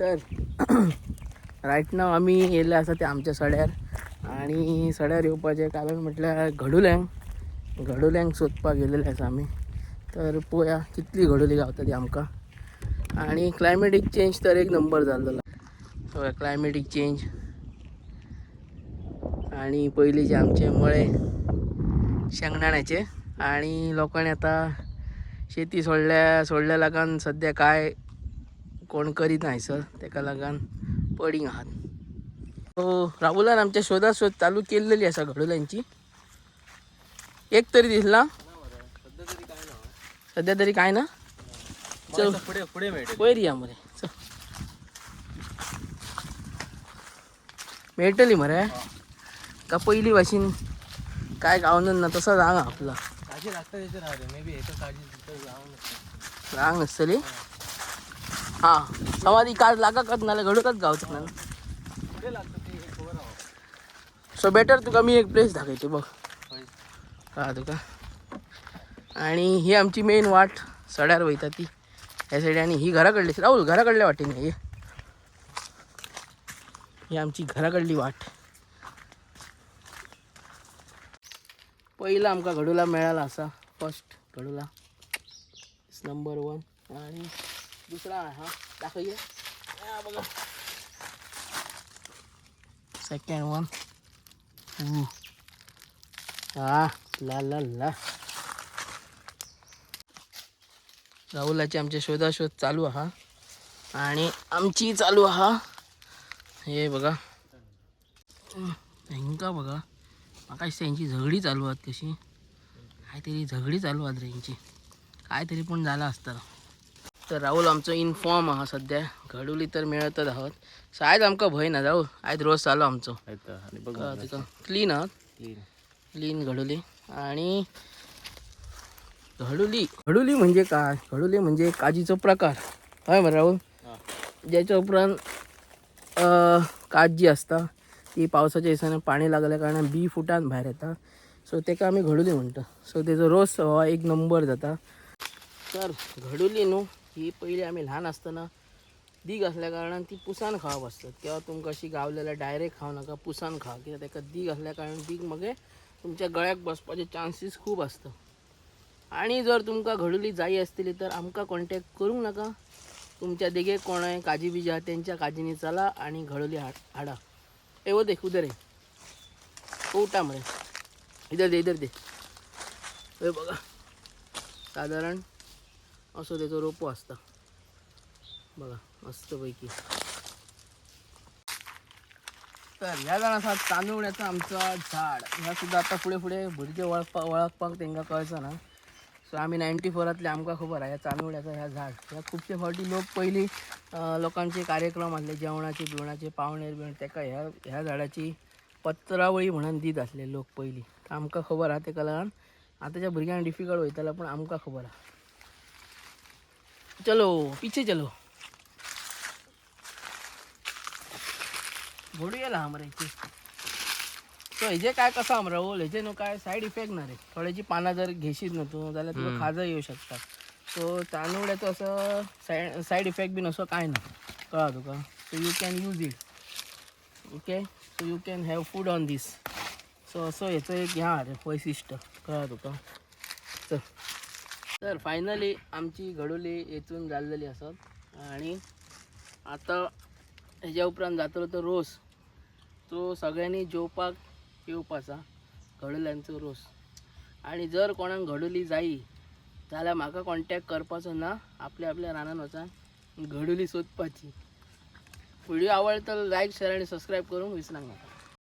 तर राईट नाव आम्ही येयले आसा ते आमच्या सड्यार आणि सड्यार येवपाचें कारण म्हटल्यार घडोल्यांक सोदपाक गेलेले आसा आमी. तर पळोवया कितली घडोली गावता ती आमकां. आणि क्लायमेटीक चेंज तर एक नंबर जाल्लो. सो क्लायमेटीक चेंज आणि पयलींचे आमचे मळे शेंगदाण्याचे आणि लोकांनी आता शेती सोडल्या लागून सध्या काय कोण करीत नाही सर, तेका लागून पडींग आहात. सो राहुलान आमच्या शोध चालू केलेली आसा घडोल्यांची. एक तरी दिसला सध्या तरी काय ना. चल पुढे वयर या मरे. चल मेळटली मरे का पहिली भाशीन काय गावनं ना तसा जागा आपला रांग नसतली. हां समाधी काल लागाकच नाल्या घडूकच गावच ना. सो बेटर तुका मी एक प्लेस दाखवते बघ का तुका. आणि ही आमची मेन वाट सड्यार वयता ती ह्या साईड. आणि ही घराकडली राहुल घराकडल्या वाटेन ही आमची घराकडली वाट. पहिला आमका घडोला मेळाला असा. फर्स्ट घडोला नंबर 1 आणि दुसरा हा दाखवूया बघा सेकंड 1. हा ला ला ला. राहुलाचे आमचे शोधाशोध चालू आहा आणि आमची चालू आहा. हे बघा हेंका बघा म्हाका यांची झगडी चालू आहात कशी. काहीतरी झगडी चालू आहात रे यांची. काहीतरी पण झाला असता. तर राहुल आमचं इनफॉर्म आहा सध्या. घडोली तर मिळतच आहोत. सो आयज आमकां भंय ना राहुल. आयज रोज चालू आमचो तिका क्लीन आहात. क्लीन घडोली. आणि घडोली म्हणजे काय. घडोली म्हणजे काजीचो प्रकार हय मरे राहुल. ज्याच्या उपरांत काज जी असता ती पावसाच्या दिसांनी पाणी लागल्या कारणान बी फुटान भायर येता. सो तेका आमी घडोली म्हणटा. सो तेजो रोस हो एक नंबर जाता. तर घडोली न्हू ही पयली आमी ल्हान आसतना दीग असल्या कारणान ती पुसान खावप आसतात. किंवा तुमकां अशी गावलेल्या डायरेक्ट खावं नाका पुसान खा. कित्याक तेका दीग असल्या कारणान दीग मागीर तुमच्या गळ्याक बसपाचे चान्सीस खूब असतात. आणि जर तुमकां घडोली जायी आसतली तर आमकां कॉन्टॅक्ट करूंक नाका. तुमच्या देगेक कोणाय काजी बिजी आहा त्यांच्या काजीनी चला आणि घडोली हाडा. ए वो देख उधर आहे उठा मरे. इधर दे हे बघा साधारण असो त्याचो रोपो असता बघा मस्त पैकी. तर ह्या जाण असा तांदूळ्याचा आमचा झाड. ह्या सुद्धा आता पुढे भुरगे वळखपाक तेंका कळचा ना. सो आम्ही 94तले आमकां खबर आहे तांदूळ्याचा ह्या झाड. ह्या खुबशे फावटी लोक पयली लोकांचे कार्यक्रम आसले जेवणाचे बिवणाचे पावणेर बिवणे तेका ह्या झाडाची पत्रावळी म्हणून दीत असले लोक पयली. आमकां खबर आहा तेका लागून आताच्या भुरग्यांक डिफिकल्ट वयतला पण आमकां खबर आहा. चलो पीछे चलो. घोडू येला मरे इथे. सो हेजे काय कसं आमरा ओल हेजे न्हू काय सायड इफेक्ट ना रे. थोड्याची पानां जर घेशीत न्हू तू जाल्यार तुका खाजं येऊ शकता. सो तांदूळ्याचो असं सायड इफेक्ट बीन असं काय ना कळा तुका. So you can use it. Okay so you can have food on these. So असं हेचं एक ह्या रे वैशिष्ट्य कळा तुका. तर फायनली आमची घडोली येचून जाल्लेली आसत. आणि आता हेज्या उपरांत जातलो तो रोस. तो सगळ्यांनी जेवपाक येवपाचा घडोल्यांचो रोस. आणि जर कोणाक घडोली जायी जाल्यार म्हाका कॉन्टॅक्ट करपाचो ना. आपल्या रानान वचान घडोली सोदपाची. व्हिडिओ आवडता लाईक शेअर आणि सबस्क्राईब करूंक विसरांक नाका.